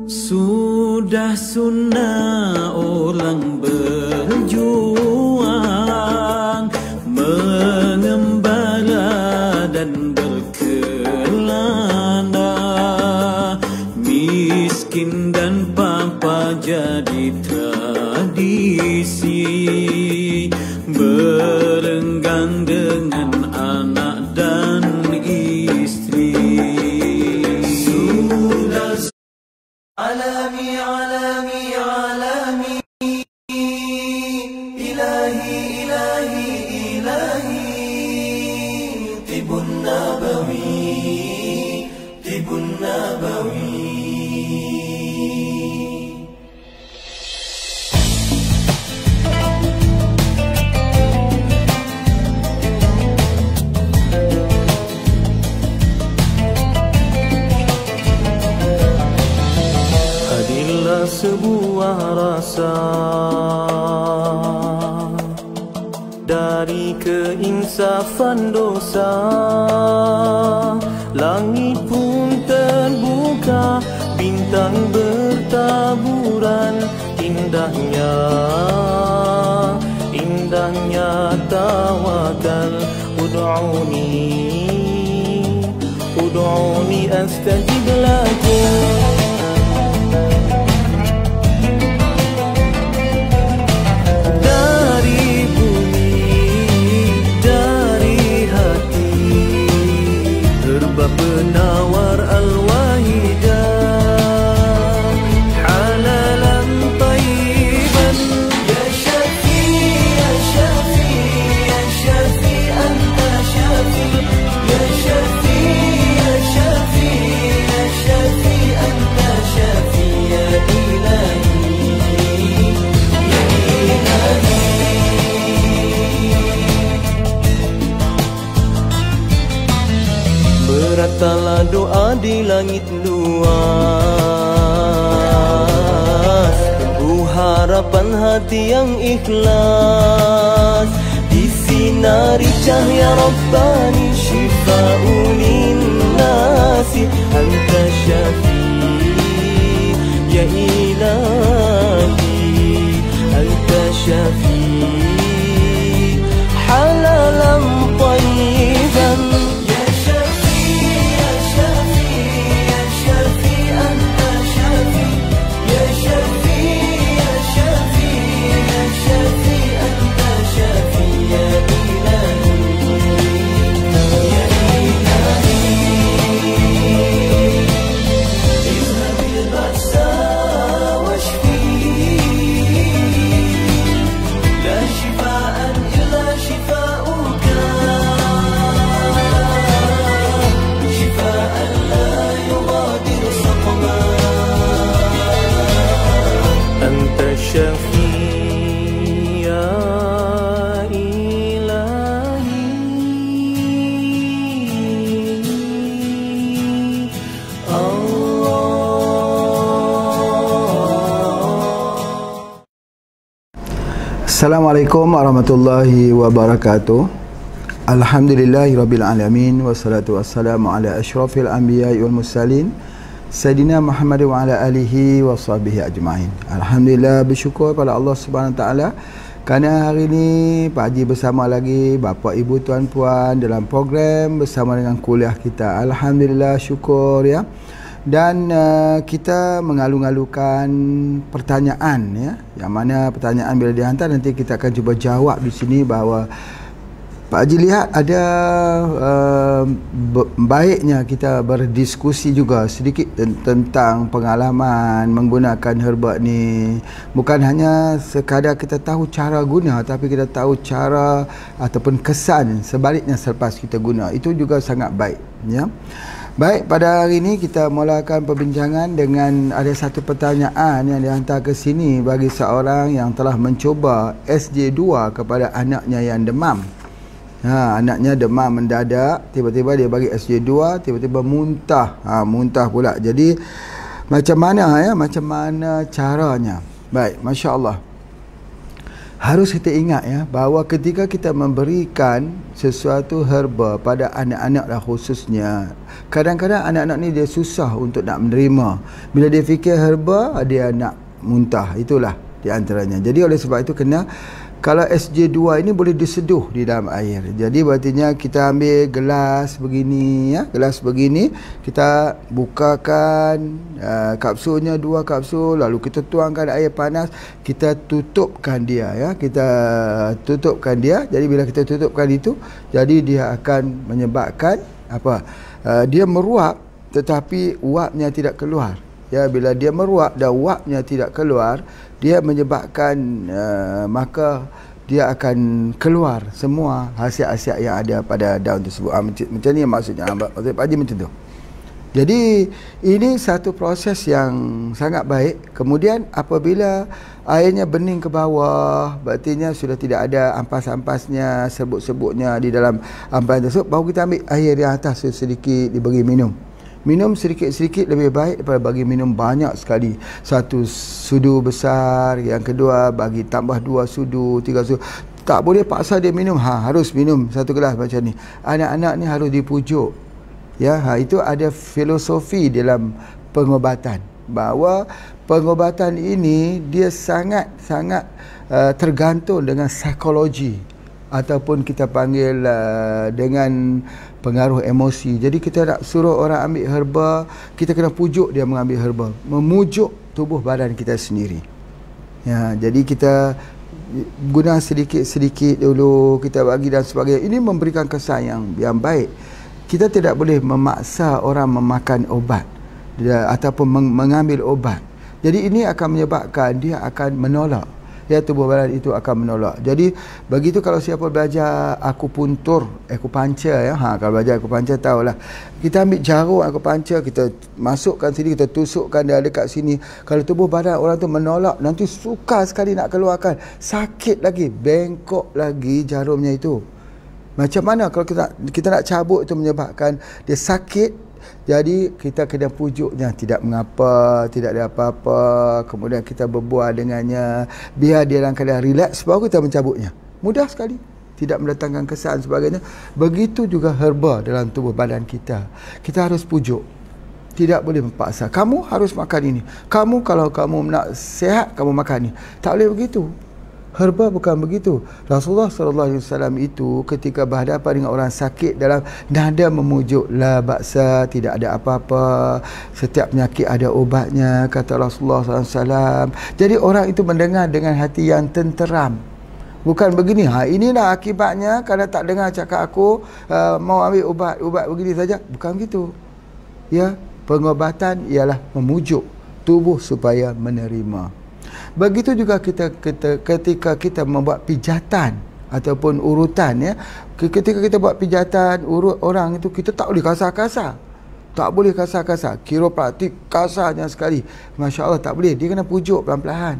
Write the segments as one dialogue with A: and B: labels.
A: Sudah sunnah orang berjuang, mengembala dan berkelana, miskin dan papa jadi tradisi, berenggang dengan anak dan istri. Sudah alami alami alami, ilahi ilahi ilahi, tibun nabawi, tibun nabawi. Sebuah rasa dari keinsafan dosa, langit pun terbuka, bintang bertaburan, indahnya, indahnya tawakal. Ud'uni astajib lakum. Penawar al-wahidah, halalan tayyiban. Ya Syafi, ya Syafi, ya Syafi, anta Syafi. Ya Syafi, ya Syafi, ya Syafi, anta Syafi. Ya Ilahi, ya Ilahi. Beratalah doa di langit luas, tunggu harapan hati yang ikhlas, disinari cahaya Rabbani, syifa'un linnasi. Anta Syafi, ya Ilahi, Anta Syafi, halalan tayyiban.
B: Assalamualaikum warahmatullahi wabarakatuh. Alhamdulillahirabbil alamin, wassalatu wassalamu ala asyrafil anbiya'i wal mursalin Sayyidina Muhammad wa ala alihi wa sahbihi ajma'in. Alhamdulillah, bersyukur pada Allah Subhanahu wa taala kerana hari ini Pak Haji bersama lagi bapa ibu tuan puan dalam program bersama dengan kuliah kita. Alhamdulillah, syukur ya. Dan kita mengalu-alukan pertanyaan ya, yang mana pertanyaan bila dihantar nanti kita akan cuba jawab di sini. Bahawa Pak Haji lihat ada baiknya kita berdiskusi juga sedikit tentang pengalaman menggunakan herba ni. Bukan hanya sekadar kita tahu cara guna, tapi kita tahu cara ataupun kesan sebaliknya selepas kita guna. Itu juga sangat baik ya. Baik, pada hari ini kita mulakan perbincangan dengan ada satu pertanyaan yang dihantar ke sini bagi seorang yang telah mencuba SJ2 kepada anaknya yang demam. Anaknya demam mendadak, tiba-tiba dia bagi SJ2, tiba-tiba muntah. Muntah pula. Jadi macam mana ya? Macam mana caranya? Baik, Masya Allah. Harus kita ingat ya, bahawa ketika kita memberikan sesuatu herba pada anak-anak lah khususnya, kadang-kadang anak-anak ni dia susah untuk nak menerima. Bila dia fikir herba, dia nak muntah. Itulah di antaranya. Jadi oleh sebab itu kena, kalau SJ2 ini boleh diseduh di dalam air. Jadi berartinya kita ambil gelas begini ya, gelas begini, kita bukakan kapsulnya, 2 kapsul, lalu kita tuangkan air panas, kita tutupkan dia ya, kita tutupkan dia. Jadi bila kita tutupkan itu, jadi dia akan menyebabkan apa? Dia meruap tetapi uapnya tidak keluar. Ya, bila dia meruap dan uapnya tidak keluar, dia menyebabkan maka dia akan keluar semua hasiat-hasiat yang ada pada daun tersebut. Macam ni maksudnya Pak Haji macam tu. Jadi ini satu proses yang sangat baik. Kemudian apabila airnya bening ke bawah, berartinya sudah tidak ada ampas-ampasnya, sebut-sebutnya di dalam ampas tersebut, baru kita ambil air yang atas sedikit diberi minum. Minum sedikit-sedikit lebih baik daripada bagi minum banyak sekali. 1 sudu besar, yang kedua bagi tambah 2 sudu, 3 sudu. Tak boleh paksa dia minum. Harus minum 1 gelas macam ni. Anak-anak ni harus dipujuk. Ya, itu ada filosofi dalam pengobatan, bahawa pengobatan ini dia sangat-sangat tergantung dengan psikologi, ataupun kita panggil dengan pengaruh emosi. Jadi kita nak suruh orang ambil herba, kita kena pujuk dia mengambil herba, memujuk tubuh badan kita sendiri. Ya, jadi kita guna sedikit-sedikit dulu, kita bagi dan sebagainya. Ini memberikan kesan yang baik. Kita tidak boleh memaksa orang memakan obat ataupun mengambil obat. Jadi ini akan menyebabkan dia akan menolak. Ya, tubuh badan itu akan menolak. Jadi begitu kalau siapa belajar akupuntur, akupuncture ya. Kalau belajar akupuncture tahulah. Kita ambil jarum akupuncture, kita masukkan sini, kita tusukkan dia dekat sini. Kalau tubuh badan orang tu menolak, nanti sukar sekali nak keluarkan. Sakit lagi, bengkok lagi jarumnya itu. Macam mana kalau kita nak cabut, itu menyebabkan dia sakit. Jadi kita kena pujuknya, tidak mengapa, tidak ada apa-apa. Kemudian kita berbual dengannya, biar dia dalam keadaan relax, baru kita mencabutnya. Mudah sekali, tidak mendatangkan kesan sebagainya. Begitu juga herba dalam tubuh badan kita. Kita harus pujuk, tidak boleh memaksa. Kamu harus makan ini. Kalau kamu nak sihat, kamu makan ini. Tak boleh begitu. Herba bukan begitu. Rasulullah SAW itu ketika berhadapan dengan orang sakit, dalam nada memujuk, la baksa, tidak ada apa-apa, setiap penyakit ada obatnya, kata Rasulullah SAW. Jadi orang itu mendengar dengan hati yang tenteram. Bukan begini, inilah akibatnya kalau tak dengar cakap aku, mau ambil ubat begini saja. Bukan begitu. Ya, pengobatan ialah memujuk tubuh supaya menerima. Begitu juga ketika kita membuat pijatan ataupun urutan ya. Ketika kita buat pijatan urut orang itu, kita tak boleh kasar-kasar. Tak boleh kasar-kasar. Kiropraktik kasarnya sekali. Masya Allah, tak boleh. Dia kena pujuk pelan-pelan.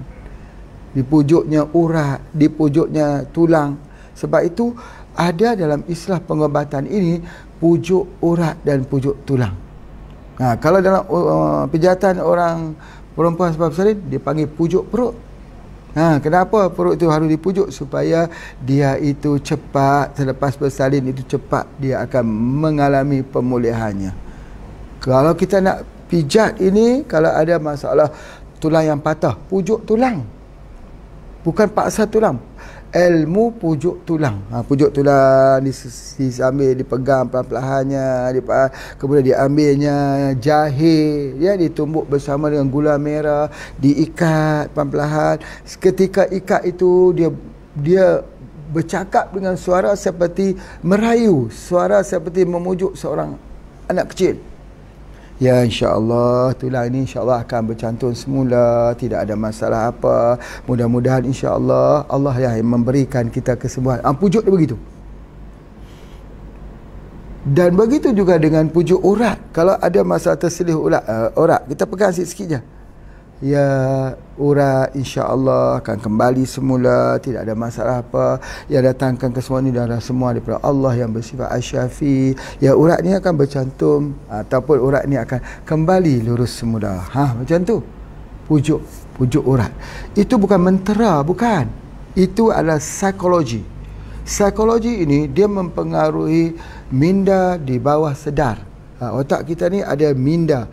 B: Dipujuknya urat, dipujuknya tulang. Sebab itu ada dalam istilah pengobatan ini pujuk urat dan pujuk tulang. Kalau dalam pijatan orang perempuan sebab bersalin, dia panggil pujuk perut. Kenapa perut itu harus dipujuk? Supaya dia itu cepat, selepas bersalin itu cepat dia akan mengalami pemulihannya. Kalau kita nak pijat ini, kalau ada masalah tulang yang patah, pujuk tulang. Bukan paksa tulang. Ilmu pujuk tulang. Pujuk tulang diambil, dipegang pelan-pelannya, kemudian diambilnya jahe, ya, ditumbuk bersama dengan gula merah, diikat pelan-pelan. Ketika ikat itu dia bercakap dengan suara seperti merayu, suara seperti memujuk seorang anak kecil. Ya, insya-Allah tulang ini insya-Allah akan bercantum semula, tidak ada masalah apa. Mudah-mudahan insya-Allah Allah yang memberikan kita kesembuhan. Pujuk dia begitu. Dan begitu juga dengan pujuk urat. Kalau ada masalah terselih urat, kita pegang sikit-sikit je. Ya, urat insya-Allah akan kembali semula, tidak ada masalah apa. Yang datangkan kesembuhan ini adalah semua daripada Allah yang bersifat Asy-Syafi. Ya, urat ni akan bercantum ataupun urat ni akan kembali lurus semula. Macam tu. Pujuk urat. Itu bukan mentera, bukan. Itu adalah psikologi. Psikologi ini dia mempengaruhi minda di bawah sedar. Otak kita ni ada minda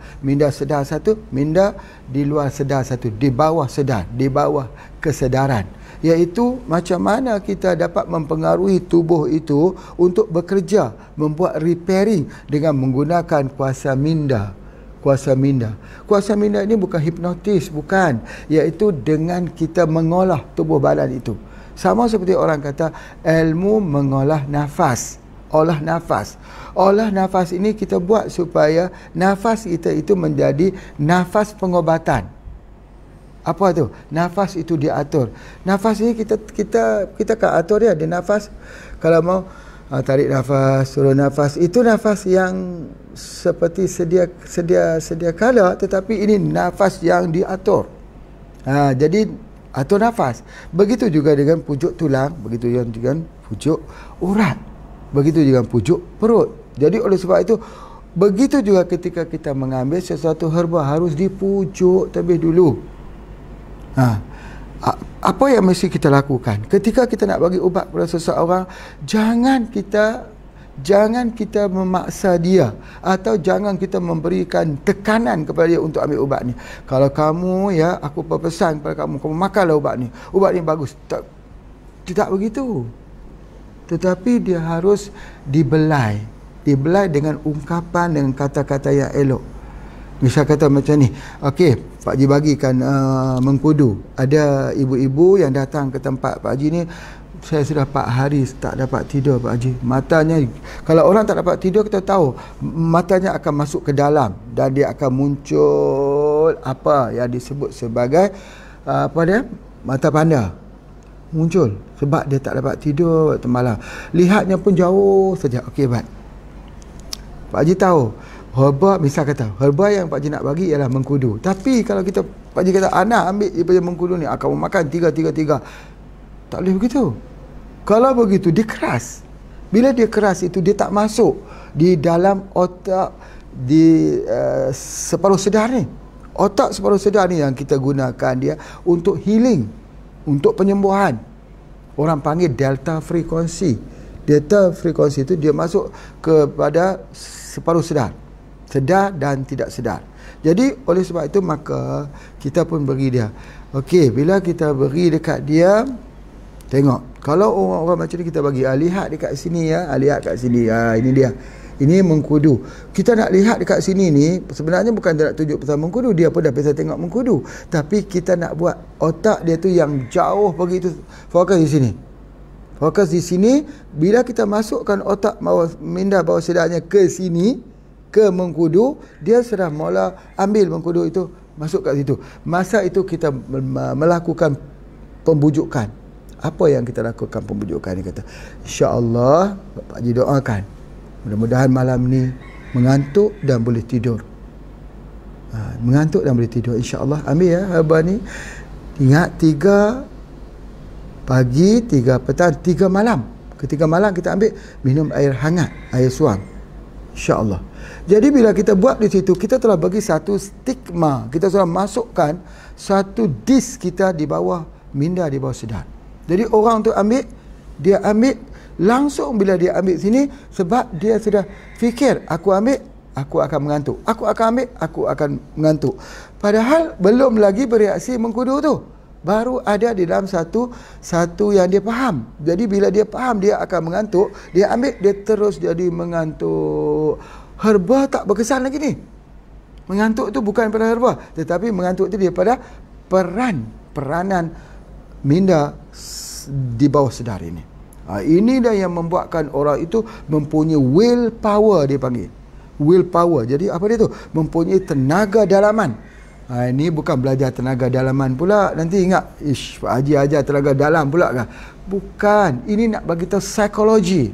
B: sedar satu, minda di luar sedar satu, di bawah sedar, di bawah kesedaran. Iaitu macam mana kita dapat mempengaruhi tubuh itu untuk bekerja, membuat repairing dengan menggunakan kuasa minda. Kuasa minda ini bukan hipnotis, bukan. Iaitu dengan kita mengolah tubuh badan itu. Sama seperti orang kata ilmu mengolah nafas. Olah nafas ini kita buat supaya nafas kita itu menjadi nafas pengobatan. Apa tu? Nafas itu diatur. Nafas ini kita akan atur dia. Dia nafas, kalau mau tarik nafas, suruh nafas. Itu nafas yang seperti sedia kala, tetapi ini nafas yang diatur. Jadi atur nafas. Begitu juga dengan pucuk tulang, begitu juga dengan pucuk urat, begitu juga pucuk perut. Jadi oleh sebab itu, begitu juga ketika kita mengambil sesuatu herba, harus dipucuk terlebih dulu. Apa yang mesti kita lakukan ketika kita nak bagi ubat kepada seseorang? Jangan kita memaksa dia, atau jangan kita memberikan tekanan kepada dia untuk ambil ubat ni. Kalau kamu, aku berpesan kepada kamu makanlah ubat ni bagus. Tidak begitu. Tetapi dia harus dibelai dengan ungkapan, dengan kata-kata yang elok. Misal kata macam ni, okey, Pak Haji bagikan mengkudu. Ada ibu-ibu yang datang ke tempat Pak Haji ni, saya sudah 4 hari tak dapat tidur Pak Haji. Matanya, kalau orang tak dapat tidur, kita tahu matanya akan masuk ke dalam dan dia akan muncul apa yang disebut sebagai mata panda. Muncul sebab dia tak dapat tidur waktu malam. Lihatnya pun jauh saja. Okey, baik. Pak Haji tahu herba, misal kata herba yang Pak Haji nak bagi ialah mengkudu. Tapi kalau Pak Haji kata, anak ambil daripada mengkudu ni, kamu makan 3. Tak boleh begitu. Kalau begitu, dia keras. Bila dia keras itu, dia tak masuk di dalam otak, di separuh sedar ni. Otak separuh sedar ni yang kita gunakan dia untuk healing, untuk penyembuhan. Orang panggil delta frekuensi. Delta frekuensi itu dia masuk kepada separuh sedar. Sedar dan tidak sedar. Jadi oleh sebab itu, maka kita pun beri dia. Okey, bila kita beri dekat dia, tengok. Kalau orang-orang macam ni kita bagi, lihat dekat sini lihat kat sini. Ini dia. Ini mengkudu. Kita nak lihat dekat sini ni, sebenarnya bukan dia nak tunjuk pasal mengkudu, dia pun dah biasa tengok mengkudu. Tapi kita nak buat otak dia tu yang jauh begitu. Fokus di sini. Fokus di sini. Bila kita masukkan otak minda bawah sedarnya ke sini, ke mengkudu, dia sudah mula ambil mengkudu itu, masuk kat situ. Masa itu kita melakukan pembujukan. Apa yang kita lakukan pembujukan ni? Kata, insya-Allah Pak Haji doakan mudah-mudahan malam ni mengantuk dan boleh tidur. Mengantuk dan boleh tidur, insya-Allah. Ambil herba ni. Ingat, 3 pagi, 3 petang, 3 malam. Ketika malam kita ambil, minum air hangat, air suam, insya-Allah. Jadi bila kita buat di situ, kita telah bagi satu stigma, kita telah masukkan satu disk kita di bawah minda, di bawah sedar. Jadi orang tu ambil, dia ambil langsung. Bila dia ambil sini, sebab dia sudah fikir, aku ambil, aku akan mengantuk, aku akan ambil, aku akan mengantuk. Padahal belum lagi bereaksi mengkudu tu, baru ada di dalam satu yang dia faham. Jadi bila dia faham, dia akan mengantuk, dia ambil, dia terus jadi mengantuk. Herba tak berkesan lagi ni. Mengantuk tu bukan pada herba, tetapi mengantuk tu daripada peranan minda di bawah sedar ini. Inilah yang membuatkan orang itu mempunyai will power, dia panggil will power. Jadi apa dia tu? Mempunyai tenaga dalaman. Ini bukan belajar tenaga dalaman pula. Nanti ingat, Pak Haji ajar tenaga dalam pula kan? Bukan. Ini nak bagi tahu psikologi,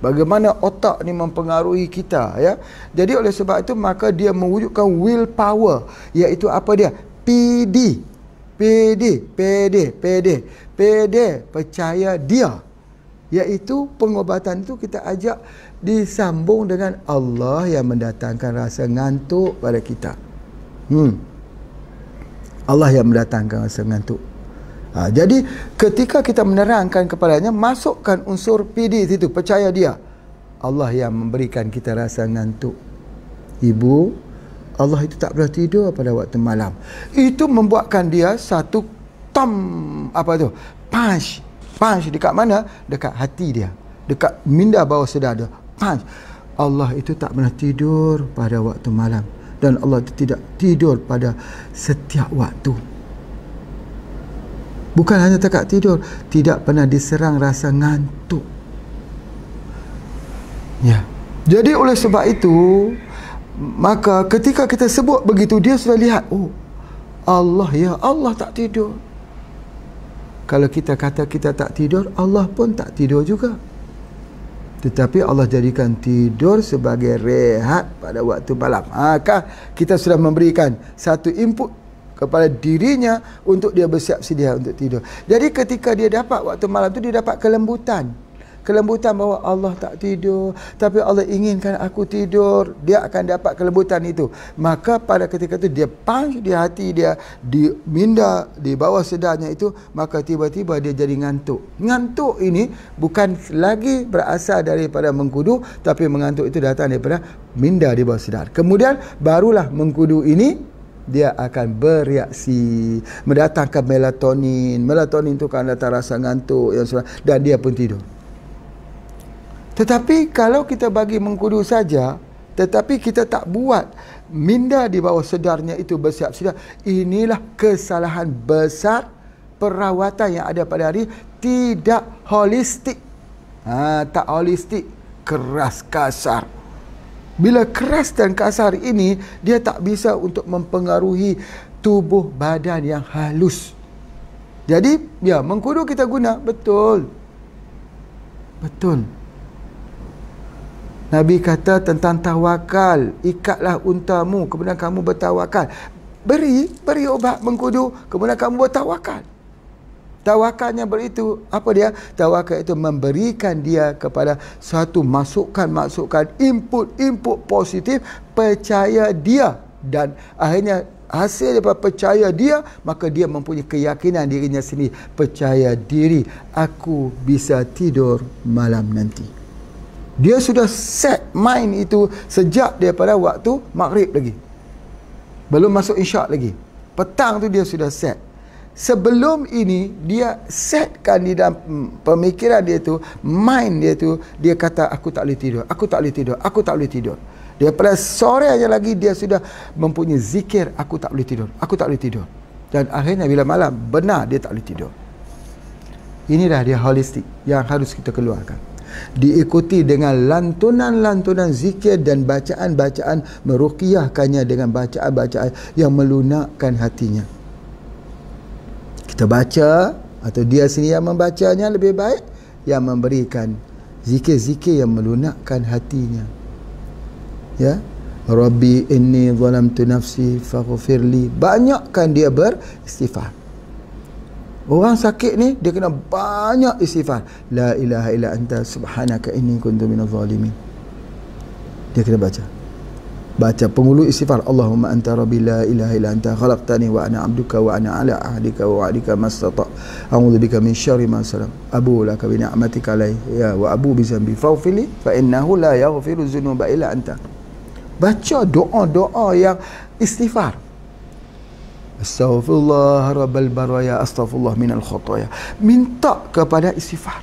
B: bagaimana otak ni mempengaruhi kita, ya. Jadi oleh sebab itu, maka dia mewujudkan will power, iaitu apa dia? PD, percaya dia. Iaitu pengobatan itu kita ajak disambung dengan Allah yang mendatangkan rasa ngantuk pada kita. Allah yang mendatangkan rasa ngantuk. Jadi ketika kita menerangkan kepadanya, masukkan unsur PD situ, percaya dia. Allah yang memberikan kita rasa ngantuk. Ibu, Allah itu tak pernah tidur pada waktu malam. Itu membuatkan dia satu punch dekat mana? Dekat hati dia, dekat minda bawah sedar dia. Punch. Allah itu tak pernah tidur pada waktu malam, dan Allah itu tidak tidur pada setiap waktu. Bukan hanya tak tidur, tidak pernah diserang rasa ngantuk. Ya. Jadi oleh sebab itu, maka ketika kita sebut begitu, dia sudah lihat, oh Allah, ya Allah tak tidur. Kalau kita kata kita tak tidur, Allah pun tak tidur juga. Tetapi Allah jadikan tidur sebagai rehat pada waktu malam. Maka kita sudah memberikan satu input kepada dirinya untuk dia bersiap sedia untuk tidur. Jadi ketika dia dapat waktu malam tu, dia dapat kelembutan. Kelembutan bahawa Allah tak tidur, tapi Allah inginkan aku tidur. Dia akan dapat kelembutan itu. Maka pada ketika itu dia punch di hati dia, di minda, di bawah sedarnya itu, maka tiba-tiba dia jadi ngantuk. Ngantuk ini bukan lagi berasal daripada mengkudu, tapi mengantuk itu datang daripada minda di bawah sedar. Kemudian barulah mengkudu ini dia akan bereaksi, mendatangkan melatonin. Melatonin itu akan datang rasa ngantuk yang dan dia pun tidur. Tetapi kalau kita bagi mengkudu saja, tetapi kita tak buat minda di bawah sedarnya itu bersiap sedia, inilah kesalahan besar perawatan yang ada pada hari. Tidak holistik. Tak holistik, keras kasar. Bila keras dan kasar ini, dia tak bisa untuk mempengaruhi tubuh badan yang halus. Jadi ya, mengkudu kita guna, betul. Nabi kata tentang tawakal, ikatlah untamu, kemudian kamu bertawakal. Beri obat mengkudu, kemudian kamu bertawakal. Tawakalnya beritu, apa dia? Tawakal itu memberikan dia kepada suatu masukan, input positif, percaya dia, dan akhirnya hasil daripada percaya dia, maka dia mempunyai keyakinan dirinya sendiri, percaya diri, aku bisa tidur malam nanti. Dia sudah set mind itu sejak daripada waktu maghrib lagi, belum masuk isyak lagi. Petang tu dia sudah set. Sebelum ini dia setkan di dalam pemikiran dia tu, mind dia tu, dia kata aku tak boleh tidur. Daripada sore aja lagi dia sudah mempunyai zikir, aku tak boleh tidur. Dan akhirnya bila malam benar dia tak boleh tidur. Inilah dia holistik yang harus kita keluarkan. Diikuti dengan lantunan-lantunan zikir dan bacaan-bacaan, meruqyahkannya dengan bacaan-bacaan yang melunakkan hatinya. Kita baca atau dia sendiri yang membacanya lebih baik, yang memberikan zikir-zikir yang melunakkan hatinya. Ya, Rabbi inni zalamtu nafsi faghfirli. Banyakkan dia beristighfar. Orang sakit ni dia kena banyak istighfar. La ilaha illa anta subhanaka inni kuntu minadh zalimin. Dia kena baca penghulu istighfar. Allahumma anta rabbi la ilaha illa anta khalaqtani wa ana abduka wa ana ala ahdika wa wa'dika mastata. A'udzu bika min syarri ma sana'tu. Abu laka bi ni'matika alayya wa abu bi dzambi faghfirli fa innahu la yaghfiru dzunuba illa anta. Baca doa-doa yang istighfar. Astaghfirullah rabbal baraya, astaghfirullah minal khotaya. Minta kepada istighfar,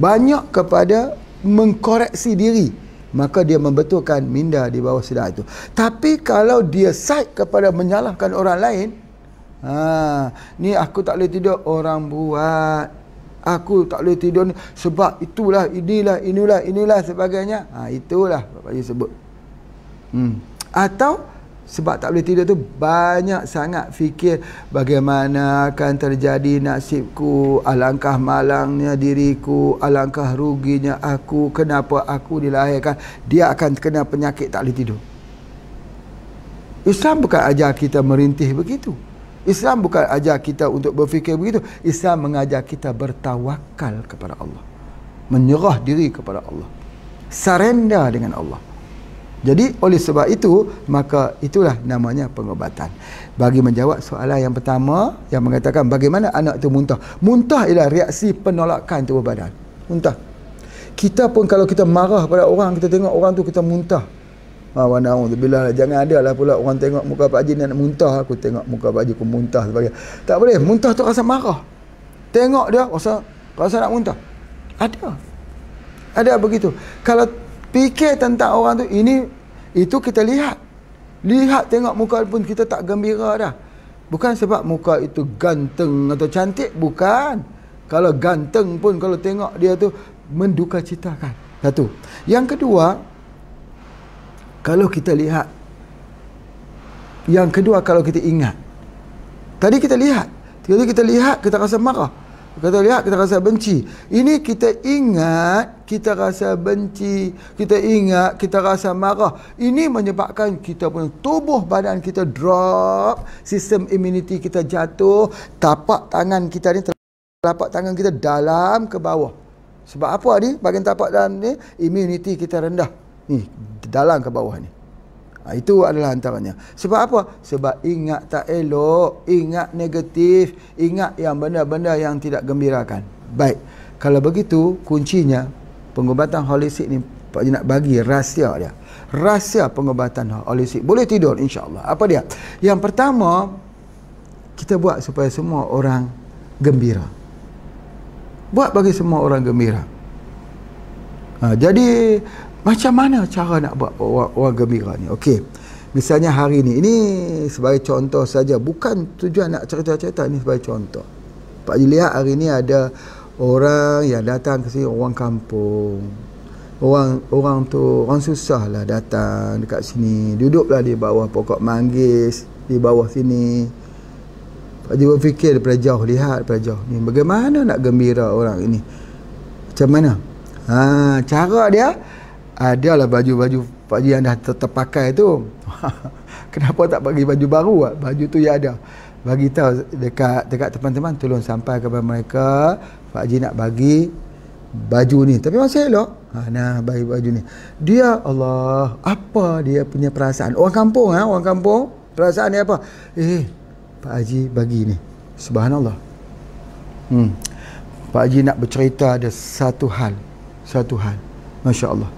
B: banyak kepada mengkoreksi diri, maka dia membetulkan minda di bawah sedar itu. Tapi kalau dia side kepada menyalahkan orang lain, ni aku tak boleh tidur, orang buat. Aku tak boleh tidur ni sebab itulah, inilah sebagainya. Itulah Bapak Haji sebut. Atau sebab tak boleh tidur tu banyak sangat fikir bagaimana akan terjadi nasibku, alangkah malangnya diriku, alangkah ruginya aku, kenapa aku dilahirkan. Dia akan kena penyakit tak boleh tidur. Islam bukan ajar kita merintih begitu. Islam bukan ajar kita untuk berfikir begitu. Islam mengajar kita bertawakal kepada Allah, menyerah diri kepada Allah, surrender dengan Allah. Jadi oleh sebab itu, maka itulah namanya pengobatan. Bagi menjawab soalan yang pertama yang mengatakan bagaimana anak itu muntah. Muntah ialah reaksi penolakan tubuh badan. Muntah. Kita pun kalau kita marah pada orang, kita tengok orang tu kita muntah. Wa na'udzubillah, jangan ada lah pula orang tengok muka Pak Haji nak muntah, aku tengok muka Pak Haji aku muntah sebagainya. Tak boleh, muntah tu rasa marah. Tengok dia rasa nak muntah. Ada begitu. Kalau fikir tentang orang tu, itu kita lihat tengok muka pun kita tak gembira dah. Bukan sebab muka itu ganteng atau cantik, bukan. Kalau ganteng pun kalau tengok dia tu menduka citakan. Satu. Yang kedua, kalau kita lihat, kalau kita ingat, tadi kita lihat, kita rasa marah. Kita lihat, kita rasa benci. Ini kita ingat, kita rasa benci. Kita ingat, kita rasa marah. Ini menyebabkan kita punya tubuh badan kita drop. Sistem imuniti kita jatuh. Tapak tangan kita ni, telapak tangan kita dalam ke bawah. Sebab apa ni? Bahagian tapak dalam ni, imuniti kita rendah. Ni, dalam ke bawah ni. Itu adalah antaranya. Sebab apa? Sebab ingat tak elok, ingat negatif, ingat yang benda-benda yang tidak gembirakan. Baik, kalau begitu kuncinya pengobatan holistik ni Pak Haji nak bagi rahsia dia. Rahsia pengobatan holistik. Boleh tidur insya-Allah. Apa dia? Yang pertama, kita buat supaya semua orang gembira. Buat bagi semua orang gembira. Jadi macam mana cara nak buat orang gembira ni? Okey. Misalnya hari ni, ini sebagai contoh saja, bukan tujuan nak cerita-cerita, ni sebagai contoh. Pak Haji lihat hari ni ada orang yang datang ke sini, orang kampung. Orang tu orang susah lah datang dekat sini. Duduklah di bawah pokok manggis di bawah sini. Pak Haji berfikir daripada jauh, lihat daripada jauh ni, bagaimana nak gembira orang ini? Macam mana? Cara dia adalah baju-baju Pak Haji yang dah terpakai tu. Kenapa tak bagi baju baru? Baju tu ya ada. Bagi tahu dekat teman-teman, tolong sampai kepada mereka Pak Haji nak bagi baju ni. Tapi masih elok. Nah, bagi baju ni. Dia Allah, apa dia punya perasaan? Orang kampung, perasaan dia apa? Pak Haji bagi ni. Subhanallah. Pak Haji nak bercerita ada satu hal. Masya-Allah.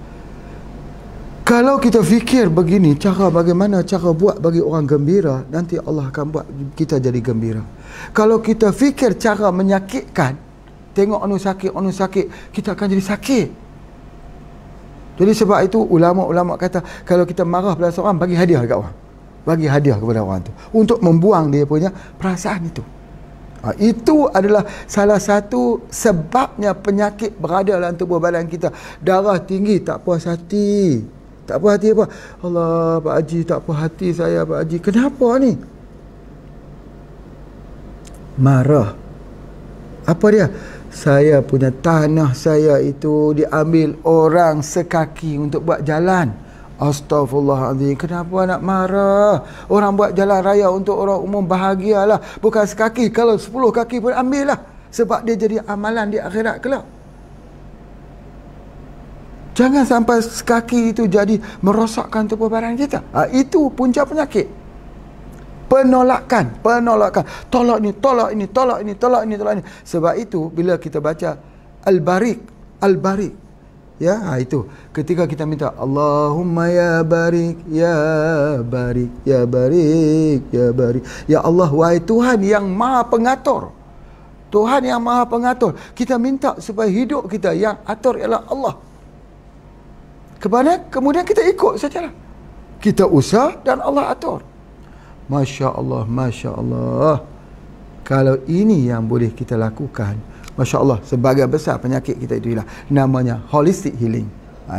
B: Kalau kita fikir begini, bagaimana cara buat bagi orang gembira, nanti Allah akan buat kita jadi gembira. Kalau kita fikir cara menyakitkan, tengok orang sakit, kita akan jadi sakit. Jadi sebab itu ulama-ulama kata, kalau kita marah pada seorang, bagi hadiah dekat orang. Bagi hadiah kepada orang tu untuk membuang dia punya perasaan itu. Itu adalah salah satu sebabnya penyakit berada dalam tubuh badan kita. Darah tinggi, tak puas hati. Tak puas hati apa? Allah, Pak Haji, tak puas hati saya, Pak Haji. Kenapa ni? Marah. Apa dia? Saya punya tanah saya itu diambil orang sekaki untuk buat jalan. Astaghfirullahaladzim. Kenapa nak marah? Orang buat jalan raya untuk orang umum, bahagialah. Bukan sekaki. Kalau 10 kaki pun ambil lah. Sebab dia jadi amalan di akhirat kelak. Jangan sampai sekaki itu jadi merosakkan tubuh badan kita. Itu punca penyakit. Penolakan. Tolak ini. Sebab itu bila kita baca Al-Barik. Ya, itu. Ketika kita minta Allahumma ya barik, ya barik, ya barik, ya barik. Ya Allah, wahai Tuhan yang Maha Pengatur. Tuhan yang Maha Pengatur. Kita minta supaya hidup kita yang atur ialah Allah. Kemudian kita ikut sajalah. Kita usah dan Allah atur. Masya Allah. Kalau ini yang boleh kita lakukan, Masya Allah, sebagian besar penyakit kita itu hilang. Namanya holistic healing.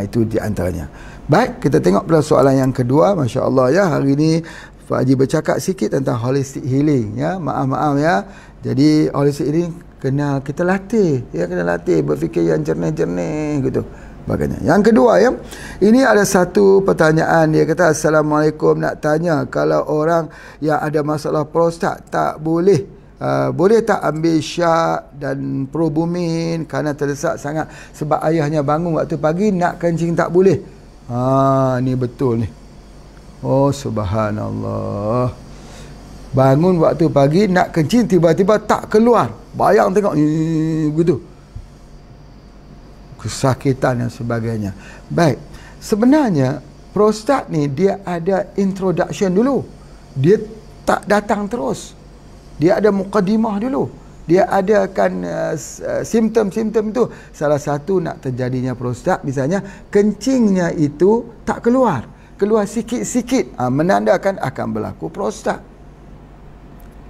B: Itu di antaranya. Baik, kita tengok pada soalan yang kedua. Masya Allah ya, hari ini Pak Haji bercakap sikit tentang holistic healing ya. Maaf ya. Jadi holistic healing kena kita latih ya, berfikir yang jernih-jernih gitu. Bagainya. Yang kedua ya, ini ada satu pertanyaan. Dia kata, Assalamualaikum, nak tanya, kalau orang yang ada masalah prostat tak boleh tak ambil syak dan probumin kerana terdesak sangat sebab ayahnya bangun waktu pagi nak kencing, tak boleh. Ni betul ni. Oh subhanallah. Bangun waktu pagi nak kencing, tiba-tiba tak keluar. Bayang tengok begitu. Kesakitan dan sebagainya. Baik. Sebenarnya prostat ni dia ada introduction dulu. Dia tak datang terus. Dia ada mukadimah dulu. Dia adakan simptom-simptom itu. Salah satu nak terjadinya prostat, misalnya kencingnya itu tak keluar. Keluar sikit-sikit, menandakan akan berlaku prostat.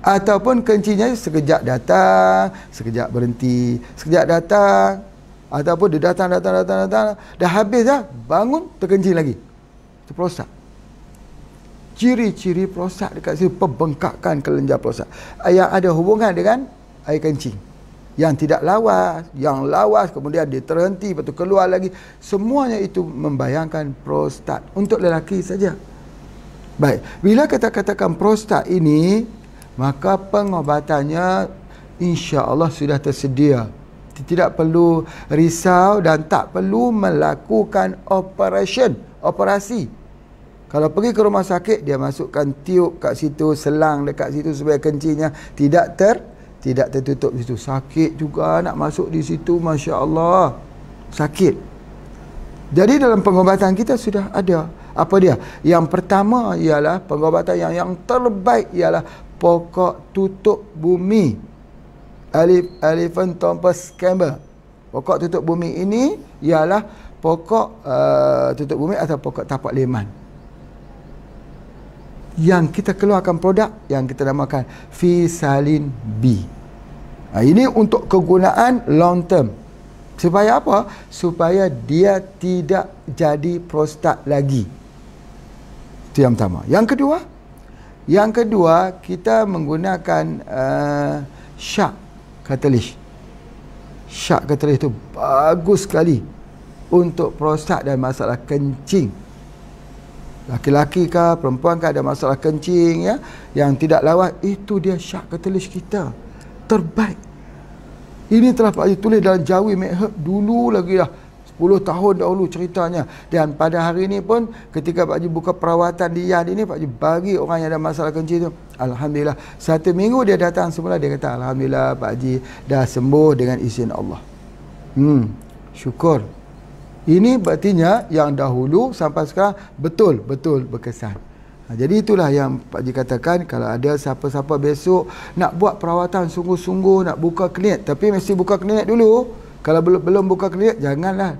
B: Ataupun kencingnya sekejap datang, sekejap berhenti, sekejap datang. Ataupun dia datang, dah habis dah, bangun, terkencing lagi. Itu prostat. Ciri-ciri prostat dekat situ, pembengkakan kelenjar prostat yang ada hubungan dengan air kencing. Yang tidak lawas, yang lawas kemudian dia terhenti, lepas tu keluar lagi. Semuanya itu membayangkan prostat. Untuk lelaki saja. Baik, bila kita katakan prostat ini, maka pengobatannya insya-Allah sudah tersedia. Tidak perlu risau dan tak perlu melakukan operasi. Kalau pergi ke rumah sakit, dia masukkan tiup kat situ, selang dekat situ supaya kencingnya tidak tertutup di situ. Sakit juga nak masuk di situ, masya-Allah. Sakit. Jadi dalam pengobatan kita sudah ada. Apa dia? Yang pertama ialah pengobatan yang terbaik ialah pokok tutup bumi. Elephantompus camber. Pokok tutup bumi ini ialah pokok tutup bumi atau pokok tapak leman. Yang kita keluarkan produk yang kita namakan Fisalin B. Ini untuk kegunaan long term. Supaya apa? Supaya dia tidak jadi prostat lagi. Itu yang pertama. Yang kedua kita menggunakan shark catalyst. Shark catalyst itu bagus sekali untuk prostat dan masalah kencing. Laki-laki kah, perempuan kah ada masalah kencing ya, yang tidak lawas, itu dia shark catalyst kita. Terbaik. Ini telah Pak Haji tulis dalam Jawi Medherb dulu lagi dah. 10 tahun dahulu ceritanya. Dan pada hari ini pun ketika Pak Haji buka perawatan di Yad ini, Pak Haji bagi orang yang ada masalah kencing tu, alhamdulillah. 1 minggu dia datang semula, dia kata alhamdulillah Pak Haji dah sembuh dengan izin Allah. Syukur. Ini berartinya yang dahulu sampai sekarang betul-betul berkesan. Jadi itulah yang Pak Haji katakan, kalau ada siapa-siapa besok nak buat perawatan sungguh-sungguh, nak buka klinik, tapi mesti buka klinik dulu. Kalau belum buka klinik, janganlah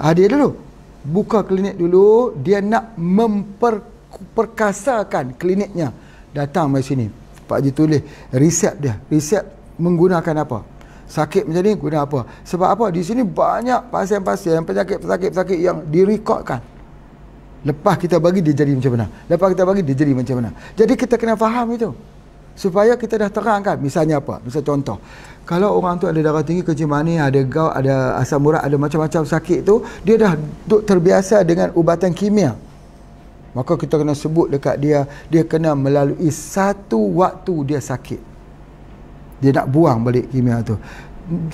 B: hadir dulu. Buka klinik dulu. Dia nak memperkasakan kliniknya. Datang dari sini, Pak Haji tulis resep dia. Resep menggunakan apa? Sakit macam ni guna apa? Sebab apa? Di sini banyak pasien-pasien penyakit-penyakit yang direkodkan. Lepas kita bagi dia jadi macam mana? Lepas kita bagi dia jadi macam mana? Jadi kita kena faham itu. Supaya kita dah terangkan. Misalnya apa? Misal contoh. Kalau orang tu ada darah tinggi, kencing manis, ada gout, ada asam urat, ada macam-macam sakit tu, dia dah terbiasa dengan ubatan kimia. Maka kita kena sebut dekat dia, dia kena melalui satu waktu dia sakit. Dia nak buang balik kimia tu.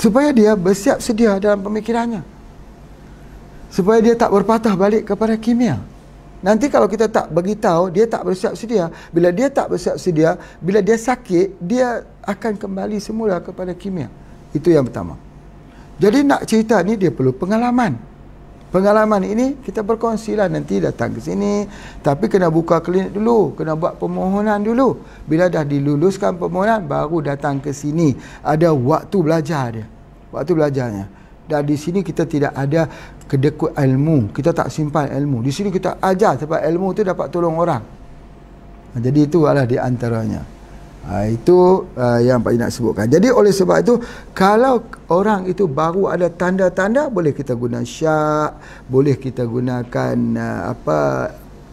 B: Supaya dia bersiap sedia dalam pemikirannya. Supaya dia tak berpatah balik kepada kimia. Nanti kalau kita tak beritahu, dia tak bersiap sedia. Bila dia tak bersiap sedia, bila dia sakit, dia akan kembali semula kepada kimia. Itu yang pertama. Jadi nak cerita ni dia perlu pengalaman. Pengalaman ini kita berkongsilah, nanti datang ke sini. Tapi kena buka klinik dulu, kena buat permohonan dulu. Bila dah diluluskan permohonan, baru datang ke sini. Ada waktu belajar dia. Waktu belajarnya. Dan di sini kita tidak ada kedekut ilmu. Kita tak simpan ilmu. Di sini kita ajar sebab ilmu tu dapat tolong orang. Jadi itu adalah di antaranya. Itu yang Pak Haji nak sebutkan. Jadi oleh sebab itu, kalau orang itu baru ada tanda-tanda, boleh kita guna syak, boleh kita gunakan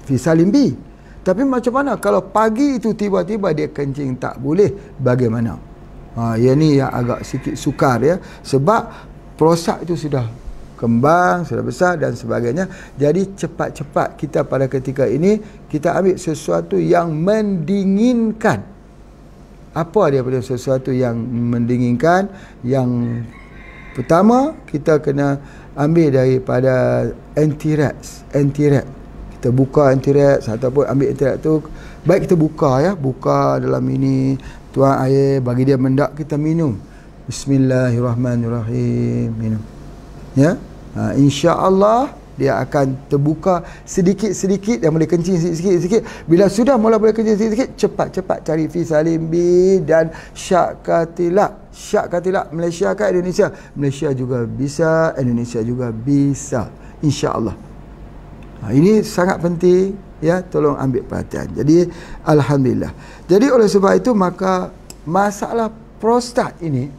B: Fisalin B. Tapi macam mana kalau pagi itu tiba-tiba dia kencing tak boleh, bagaimana? Yang ni yang agak sikit sukar ya. Sebab prostat itu sudah kembang, sudah besar dan sebagainya. Jadi cepat-cepat kita pada ketika ini, kita ambil sesuatu yang mendinginkan. Apa dia pada sesuatu yang mendinginkan, yang Pertama, kita kena ambil daripada anti-rats. Kita buka anti-rats ataupun ambil anti-rats tu, baik kita buka ya, buka dalam ini, tuang air, bagi dia mendak, kita minum. Bismillahirrahmanirrahim, minum. Ya, insya-Allah dia akan terbuka sedikit-sedikit dan boleh kencing sedikit-sedikit. Bila sudah mula boleh kencing sedikit-sedikit, cepat-cepat cari Fisalim-B dan Syak Katilak. Syak Katilak Malaysia ke Indonesia? Malaysia juga bisa, Indonesia juga bisa, insya-Allah. Ini sangat penting ya, tolong ambil perhatian. Jadi alhamdulillah. Jadi oleh sebab itu maka masalah prostat ini,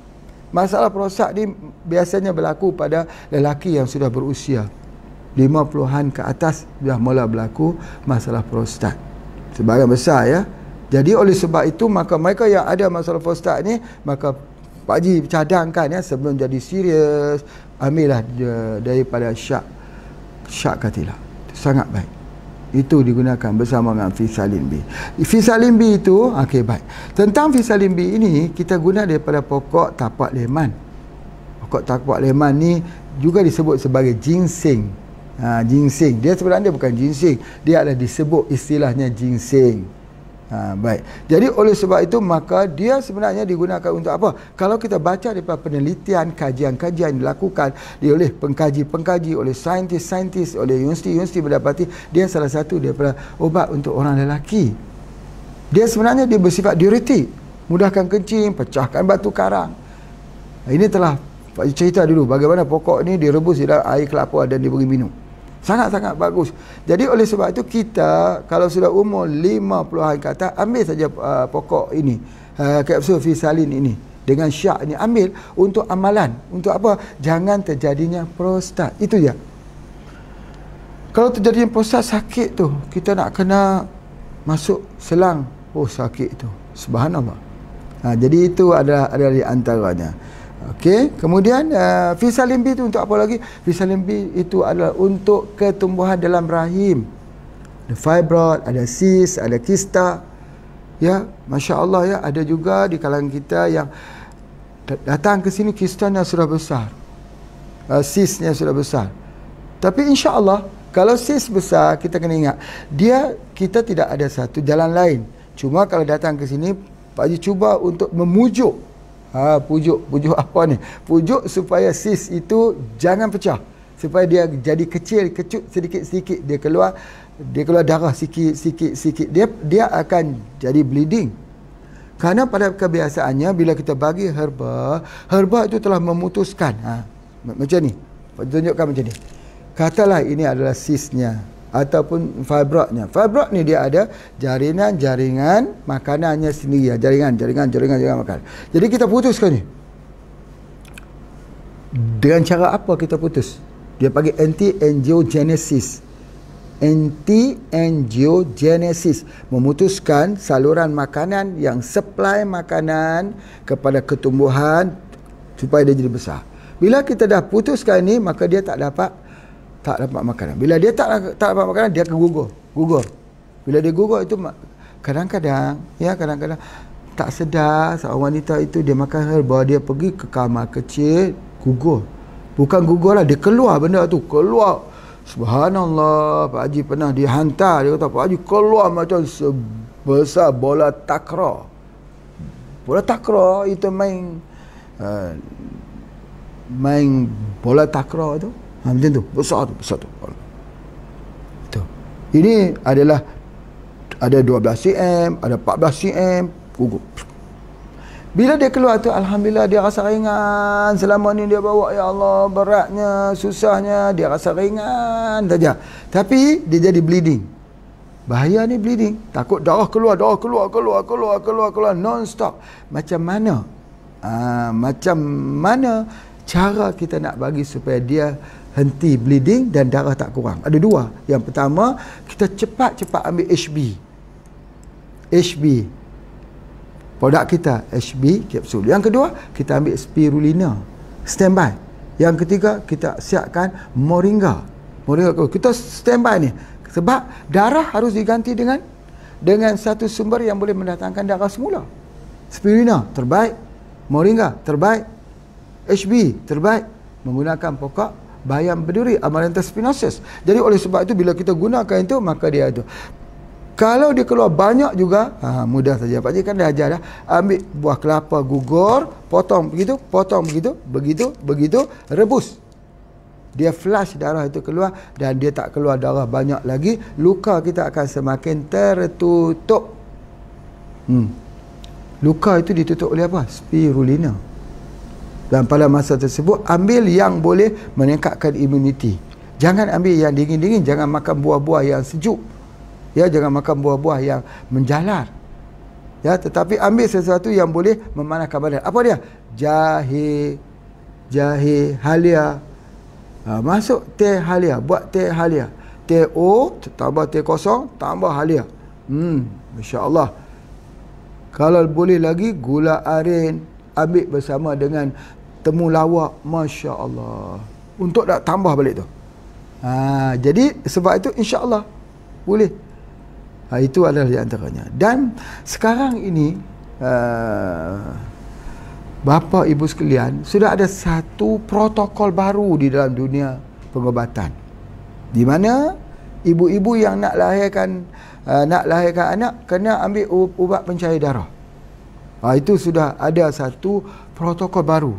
B: masalah prostat ni biasanya berlaku pada lelaki yang sudah berusia 50-an ke atas, dah mula berlaku masalah prostat sebahagian besar ya. Jadi oleh sebab itu maka mereka yang ada masalah prostat ni, maka Pak Haji cadangkan ya, sebelum jadi serius, ambillah daripada Syak Katilak. Sangat baik. Itu digunakan bersama dengan Fisalim-B. Fisalim-B itu okey, baik. Tentang Fisalim-B ini kita guna daripada pokok tapak leman. Pokok tapak leman ni juga disebut sebagai ginseng. Ginseng. Dia sebenarnya bukan ginseng, dia adalah disebut istilahnya ginseng. Baik. Jadi oleh sebab itu maka dia sebenarnya digunakan untuk apa? Kalau kita baca daripada penelitian, kajian-kajian dilakukan oleh pengkaji-pengkaji, oleh saintis-saintis, oleh universiti-universiti, mendapati dia salah satu daripada obat untuk orang lelaki. Dia sebenarnya dia bersifat diuretik, mudahkan kencing, pecahkan batu karang. Ini telah Pak cerita dulu bagaimana pokok ni direbus di dalam air kelapa dan diberi minum. Sangat-sangat bagus. Jadi oleh sebab itu kita kalau sudah umur 50-an ke atas, ambil saja pokok ini, kapsul Fisalin ini dengan syak ni, ambil untuk amalan. Untuk apa? Jangan terjadinya prostat. Itu je. Kalau terjadinya prostat sakit tu, kita nak kena masuk selang. Oh, sakit tu. Subhanallah. Jadi itu adalah di antaranya. Okey, kemudian Fisalim-B itu untuk apa lagi? Fisalim-B itu adalah untuk ketumbuhan dalam rahim. Ada fibroid, ada cyst, ada kista. Ya, masya-Allah ya, ada juga di kalangan kita yang datang ke sini kistanya sudah besar. Cystnya sudah besar. Tapi insya-Allah kalau cyst besar, kita kena ingat, kita tidak ada satu jalan lain. Cuma kalau datang ke sini, Pak Haji cuba untuk memujuk. Pujuk apa ni? Pujuk supaya cyst itu jangan pecah, supaya dia jadi kecil, kecut sedikit-sedikit, dia keluar darah sikit-sikit. Dia akan jadi bleeding. Kerana pada kebiasaannya bila kita bagi herba itu telah memutuskan. Macam ni. Tunjukkan macam ni. Katalah ini adalah cystnya ataupun fibroidnya. Fibroid ni dia ada jaringan makanannya sendiri, jaringan makanan. Jadi kita putuskan ni. Dengan cara apa kita putus? Dia panggil anti-angiogenesis. Anti-angiogenesis, memutuskan saluran makanan yang supply makanan kepada ketumbuhan supaya dia jadi besar. Bila kita dah putuskan ni, maka dia tak dapat makanan. Bila dia tak dapat makanan, dia akan gugur. Bila dia gugur itu kadang-kadang tak sedar seorang wanita itu dia makan herba, dia pergi ke kamar kecil, gugur. Bukan gugur lah, dia keluar benda tu, keluar. Subhanallah, Pak Haji pernah dihantar, dia kata Pak Haji keluar macam sebesar bola takraw. Bola takraw itu main bola takraw tu. Macam tu, besar tu. Itu. Ini adalah ada 12 cm, ada 14 cm, gugur. Bila dia keluar tu, alhamdulillah dia rasa ringan. Selama ni dia bawa, ya Allah, beratnya, susahnya, dia rasa ringan saja. Tapi dia jadi bleeding. Bahaya ni bleeding. Takut darah keluar non stop. Macam mana cara kita nak bagi supaya dia henti bleeding dan darah tak kurang? Ada dua. Yang pertama, kita cepat-cepat ambil HB produk kita, HB kapsul. Yang kedua, kita ambil spirulina standby. Yang ketiga, kita siapkan moringa. Kita standby ni sebab darah harus diganti dengan satu sumber yang boleh mendatangkan darah semula. Spirulina terbaik, moringa terbaik. HB terbaik menggunakan pokok bayam berduri, Amaranthus spinosus. Jadi oleh sebab itu bila kita gunakan itu, maka dia itu. Kalau dia keluar banyak juga, mudah saja. Pak Cik kan dah ajar dah. Ambil buah kelapa, gugur, potong begitu, begitu, rebus. Dia flush darah itu keluar dan dia tak keluar darah banyak lagi. Luka kita akan semakin tertutup. Luka itu ditutup oleh apa? Spirulina. Dan pada masa tersebut, ambil yang boleh meningkatkan imuniti. Jangan ambil yang dingin-dingin. Jangan makan buah-buah yang sejuk. Ya, jangan makan buah-buah yang menjalar. Ya, tetapi ambil sesuatu yang boleh memanaskan badan. Apa dia? Jahe halia. Masuk teh halia. Buat teh halia. Teh O, tambah teh kosong, tambah halia. Masya Allah. Kalau boleh lagi, gula aren. Ambil bersama dengan temulawak. Masya Allah. Untuk nak tambah balik tu. Jadi sebab itu insya Allah boleh. Itu adalah di antaranya. Dan sekarang ini bapa ibu sekalian, sudah ada satu protokol baru di dalam dunia pengobatan, di mana ibu-ibu yang nak lahirkan anak kena ambil ubat pencair darah. Itu sudah ada satu protokol baru.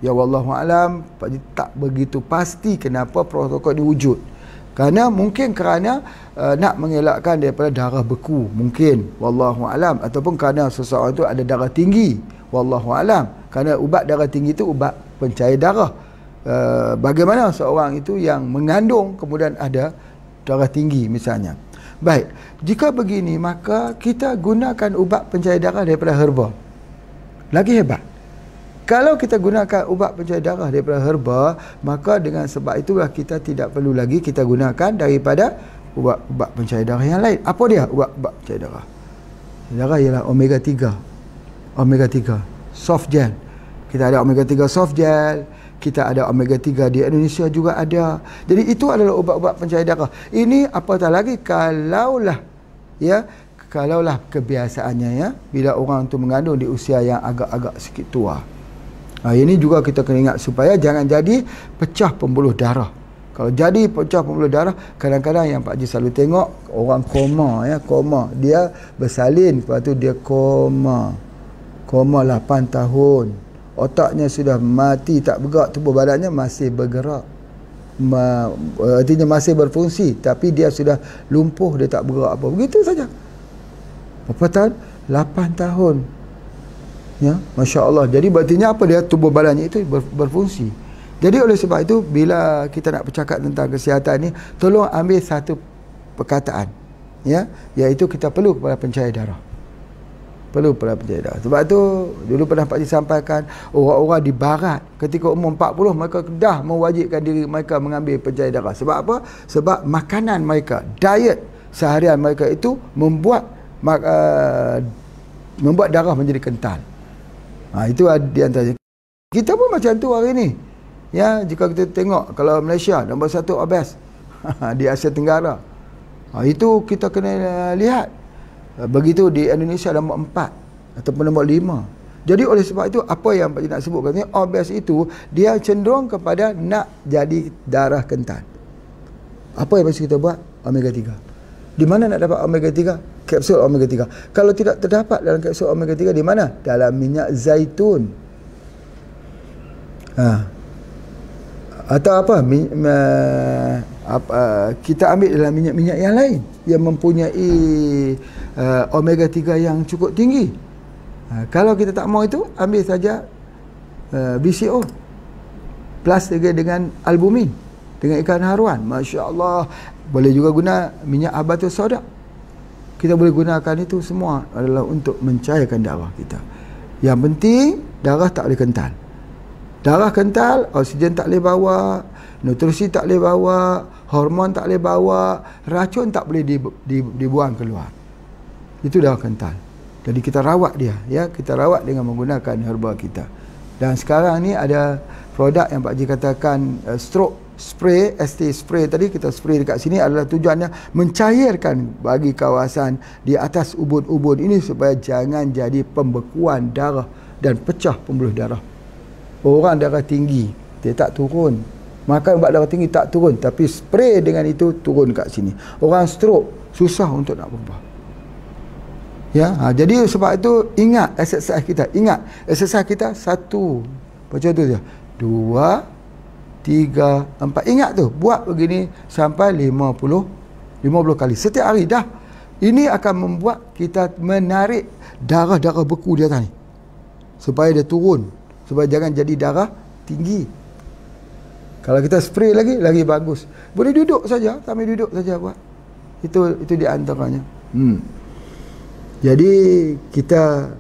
B: Ya wallahualam, tak begitu pasti kenapa protokol ini wujud. Kerana nak mengelakkan daripada darah beku, mungkin, wallahualam, ataupun kerana seseorang itu ada darah tinggi, wallahualam. Kerana ubat darah tinggi itu ubat pencair darah. Bagaimana seorang itu yang mengandung kemudian ada darah tinggi misalnya. Baik, jika begini maka kita gunakan ubat pencair darah daripada herba. Lagi hebat. Kalau kita gunakan ubat pencair darah daripada herba, maka dengan sebab itulah kita tidak perlu lagi kita gunakan daripada ubat pencair darah yang lain. Apa dia ubat pencair darah? Darah ialah omega 3. Omega 3 soft gel. Kita ada omega 3 soft gel, kita ada omega 3 di Indonesia juga ada. Jadi itu adalah ubat-ubat pencair darah. Ini apatah lagi kalaulah kebiasaannya ya, bila orang tu mengandung di usia yang agak-agak sikit tua. Ini juga kita kena ingat supaya jangan jadi pecah pembuluh darah. Kalau jadi pecah pembuluh darah, kadang-kadang yang Pak Haji selalu tengok orang koma ya, koma. Dia bersalin, lepas tu dia koma 8 tahun. Otaknya sudah mati, tak bergerak, tubuh badannya masih bergerak. Artinya masih berfungsi, tapi dia sudah lumpuh, dia tak bergerak apa. Begitu saja. Berapa tahun? 8 tahun. Ya, Masya Allah. Jadi berartinya apa dia? Tubuh badannya itu berfungsi. Jadi oleh sebab itu, bila kita nak bercakap tentang kesihatan ni, tolong ambil satu perkataan, ya, iaitu kita perlu kepada pencair darah. Perlu kepada pencair darah. Sebab tu dulu pernah Pak Haji sampaikan, orang-orang di barat ketika umur 40 mereka dah mewajibkan diri mereka mengambil pencair darah. Sebab apa? Sebab makanan mereka, diet seharian mereka itu membuat darah menjadi kental. Itu di antaranya. Kita pun macam tu hari ni. Ya, jika kita tengok kalau Malaysia nombor 1 obes di Asia Tenggara. Itu kita kena lihat. Begitu di Indonesia nombor 4 ataupun nombor 5. Jadi oleh sebab itu apa yang Pak Cik nak sebutkan ni, obes itu dia cenderung kepada nak jadi darah kental. Apa yang mesti kita buat? Omega 3. Di mana nak dapat omega 3? Kapsul omega 3. Kalau tidak terdapat dalam kapsul omega 3, di mana? Dalam minyak zaitun. Atau apa? Kita ambil dalam minyak-minyak yang lain yang mempunyai omega 3 yang cukup tinggi. Kalau kita tak mau itu, ambil saja BCO plus dengan albumin, dengan ikan haruan. Masya Allah. Boleh juga guna minyak habatus sauda. Kita boleh gunakan itu semua adalah untuk mencairkan darah kita. Yang penting darah tak boleh kental. Darah kental, oksigen tak boleh bawa, nutrisi tak boleh bawa, hormon tak boleh bawa, racun tak boleh dibuang keluar. Itu darah kental. Jadi kita rawat dia, ya, kita rawat dengan menggunakan herba kita. Dan sekarang ni ada produk yang Pak Haji katakan stroke spray, ST spray tadi, kita spray dekat sini adalah tujuannya mencairkan bagi kawasan di atas ubun-ubun ini supaya jangan jadi pembekuan darah dan pecah pembuluh darah. Orang darah tinggi, dia tak turun. Makan ubat darah tinggi tak turun, tapi spray dengan itu turun kat sini. Orang stroke susah untuk nak berubah. Ya, jadi sebab itu ingat exercise kita. Ingat exercise kita 1 macam tu je. 2 3 4. Ingat tu, buat begini sampai 50 kali setiap hari dah. Ini akan membuat kita menarik darah-darah beku di atas ni supaya dia turun, supaya jangan jadi darah tinggi. Kalau kita spray lagi bagus. Boleh duduk saja, sambil duduk saja buat. Itu di antaranya. Jadi kita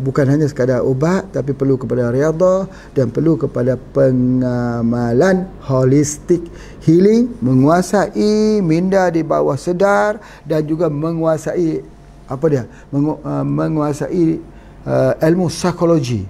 B: bukan hanya sekadar ubat, tapi perlu kepada riyadhah dan perlu kepada pengamalan holistic healing, menguasai minda di bawah sedar dan juga menguasai menguasai ilmu psikologi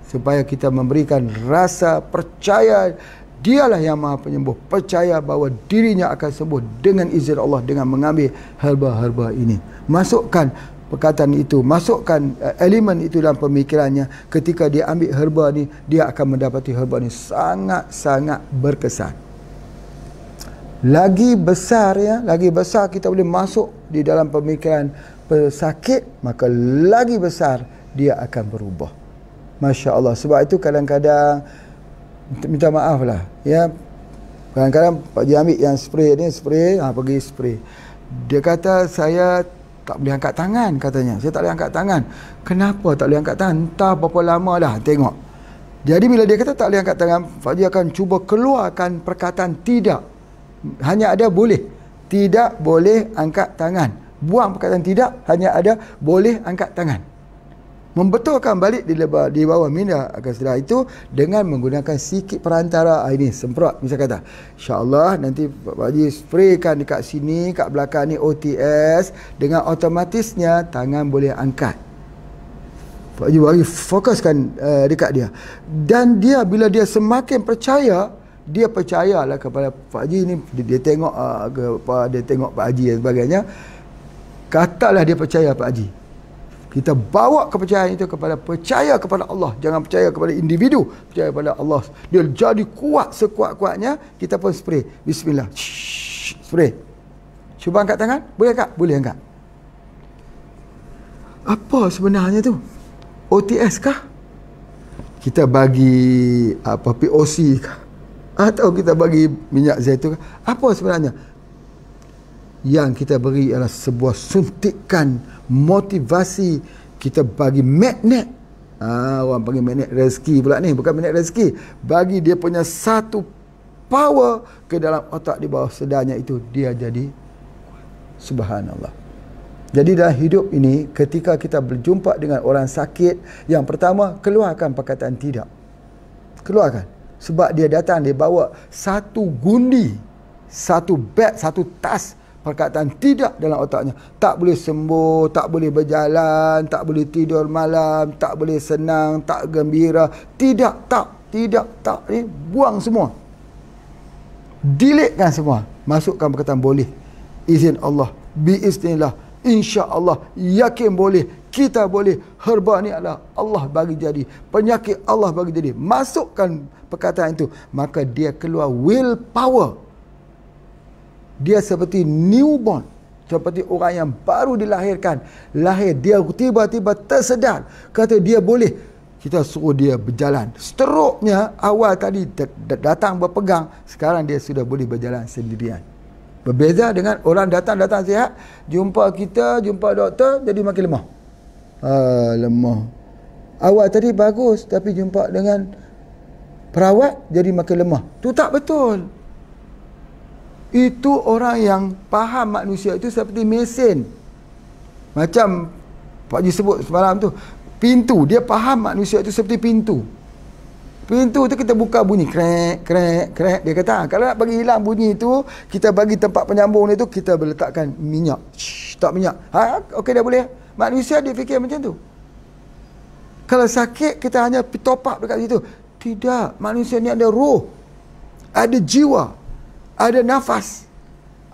B: supaya kita memberikan rasa percaya dialah yang maha penyembuh, percaya bahawa dirinya akan sembuh dengan izin Allah dengan mengambil herba-herba ini. Masukkan perkataan itu, masukkan elemen itu dalam pemikirannya. Ketika dia ambil herba ni, dia akan mendapati herba ni sangat-sangat berkesan. Lagi besar kita boleh masuk di dalam pemikiran pesakit, maka lagi besar dia akan berubah. Masya Allah. Sebab itu kadang-kadang minta maaf lah ya, kadang-kadang Pak Haji ambil yang spray ni, pergi spray. Dia kata saya tak boleh angkat tangan, katanya saya tak boleh angkat tangan. Kenapa tak boleh angkat tangan? Entah berapa lama dah, tengok. Jadi bila dia kata tak boleh angkat tangan, Pak Haji akan cuba keluarkan perkataan tidak. Hanya ada boleh, tidak boleh angkat tangan. Buang perkataan tidak, hanya ada boleh angkat tangan. Membetulkan balik di bawah minda akan sedar itu dengan menggunakan sikit perantara. Ini semprot, misal kata insyaAllah nanti Pak Haji spraykan dekat sini, kat belakang ni OTS, dengan otomatisnya tangan boleh angkat. Pak Haji bagi fokuskan dekat dia. Dan dia bila dia semakin percaya, dia percayalah kepada Pak Haji ni. Dia tengok dia tengok Pak Haji dan sebagainya. Katalah dia percaya Pak Haji. Kita bawa kepercayaan itu percaya kepada Allah. Jangan percaya kepada individu, percaya kepada Allah. Dia jadi kuat sekuat-kuatnya. Kita pun spray. Bismillah. Spray. Cuba angkat tangan. Boleh angkat? Boleh angkat. Apa sebenarnya tu? OTS kah? Kita bagi POC kah? Atau kita bagi minyak zaitun kah? Apa sebenarnya? Yang kita beri adalah sebuah suntikan motivasi. Kita bagi magnet. Orang panggil magnet rezeki pula ni, bukan magnet rezeki. Bagi dia punya satu power ke dalam otak di bawah sedarnya itu, dia jadi subhanallah. Jadi dalam hidup ini, ketika kita berjumpa dengan orang sakit, yang pertama, keluarkan perkataan tidak. Keluarkan. Sebab dia datang, dia bawa satu gundi, satu beg, satu tas perkataan tidak dalam otaknya. Tak boleh sembuh, tak boleh berjalan, tak boleh tidur malam, tak boleh senang, tak gembira. Tidak, tak. Ini buang semua. Deletekan semua. Masukkan perkataan boleh. Izin Allah. Biiznillah. Insya Allah. Yakin boleh. Kita boleh. Herba ni adalah Allah bagi jadi. Penyakit Allah bagi jadi. Masukkan perkataan itu. Maka dia keluar willpower. Dia seperti newborn, seperti orang yang baru dilahirkan. Lahir, dia tiba-tiba tersedar, kata dia boleh. Kita suruh dia berjalan. Stroke-nya awal tadi datang berpegang, sekarang dia sudah boleh berjalan sendirian. Berbeza dengan orang datang sihat, jumpa kita, jumpa doktor, jadi makin lemah. Lemah. Awal tadi bagus, tapi jumpa dengan perawat, jadi makin lemah. Tu tak betul. Itu orang yang faham manusia itu seperti mesin. Macam Pak Haji sebut semalam tu, pintu. Dia faham manusia itu seperti pintu. Pintu tu kita buka bunyi krek, krek, krek. Dia kata, kalau nak bagi hilang bunyi itu, kita bagi tempat penyambung itu, kita letakkan minyak. Tak minyak. Okey, dah boleh. Manusia dia fikir macam tu. Kalau sakit, kita hanya top up dekat situ. Tidak. Manusia ni ada roh. Ada jiwa. Ada nafas,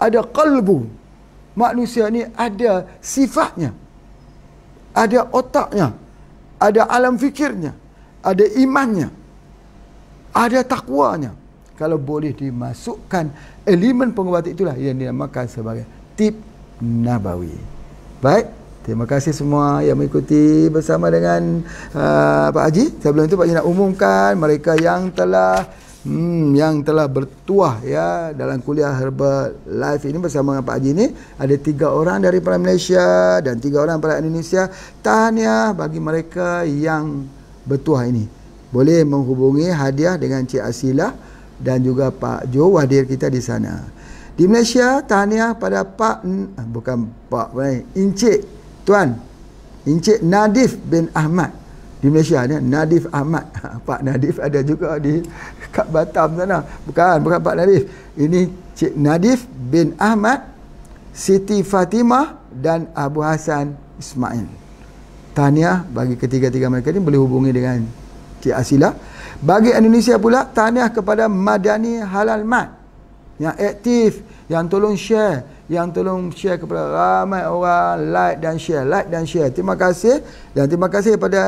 B: ada qalbu. Manusia ni ada sifatnya, ada otaknya, ada alam fikirnya, ada imannya. ada takwanya. Kalau boleh dimasukkan elemen pengobatan itulah yang dinamakan sebagai tib nabawi. Baik, terima kasih semua yang mengikuti bersama dengan Pak Haji. Sebelum itu Pak Haji nak umumkan mereka yang telah bertuah ya dalam kuliah Herbal Life ini bersama dengan Pak Haji ini. Ada 3 orang daripada Malaysia dan 3 orang daripada Indonesia. Tahniah bagi mereka yang bertuah ini. Boleh menghubungi hadiah dengan Cik Asilah dan juga Pak Jo, wadir kita di sana. Di Malaysia, tahniah pada Encik Nadif bin Ahmad. Di Malaysia ni Nadif Ahmad. Pak Nadif ada juga di kat Batam sana. Bukan Pak Nadif. Ini Cik Nadif bin Ahmad, Siti Fatimah dan Abu Hasan Ismail. Tahniah bagi ketiga-tiga mereka ni, boleh hubungi dengan Cik Asilah. Bagi Indonesia pula, tahniah kepada Madani Halal Mat yang aktif, yang tolong share kepada ramai orang, like dan share. Terima kasih. Dan terima kasih kepada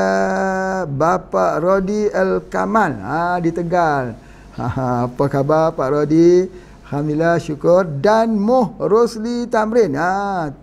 B: Bapak Rodi El Kamal di Tegal. Apa khabar Pak Rodi? Alhamdulillah, syukur. Dan Moh Rosli Tamrin.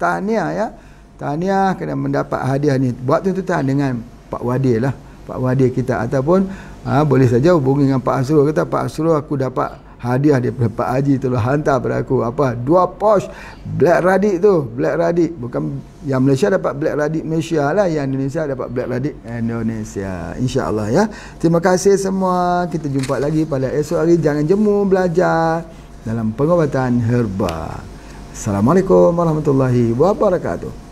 B: Tahniah ya. Tahniah kena mendapat hadiah ni. Buat tuntutan dengan Pak Wadir lah, Pak Wadir kita, ataupun boleh saja hubungi dengan Pak Asrul. Kata Pak Asrul, aku dapat hadiah daripada Pak Haji, tolong hantar pada aku 2 pouch Black Radik tu. Black Radik, bukan yang Malaysia dapat Black Radik Malaysia lah, yang Indonesia dapat Black Radik Indonesia, insya-Allah ya. Terima kasih semua. Kita jumpa lagi pada esok hari. Jangan jemu belajar dalam pengobatan herba. Assalamualaikum warahmatullahi wabarakatuh.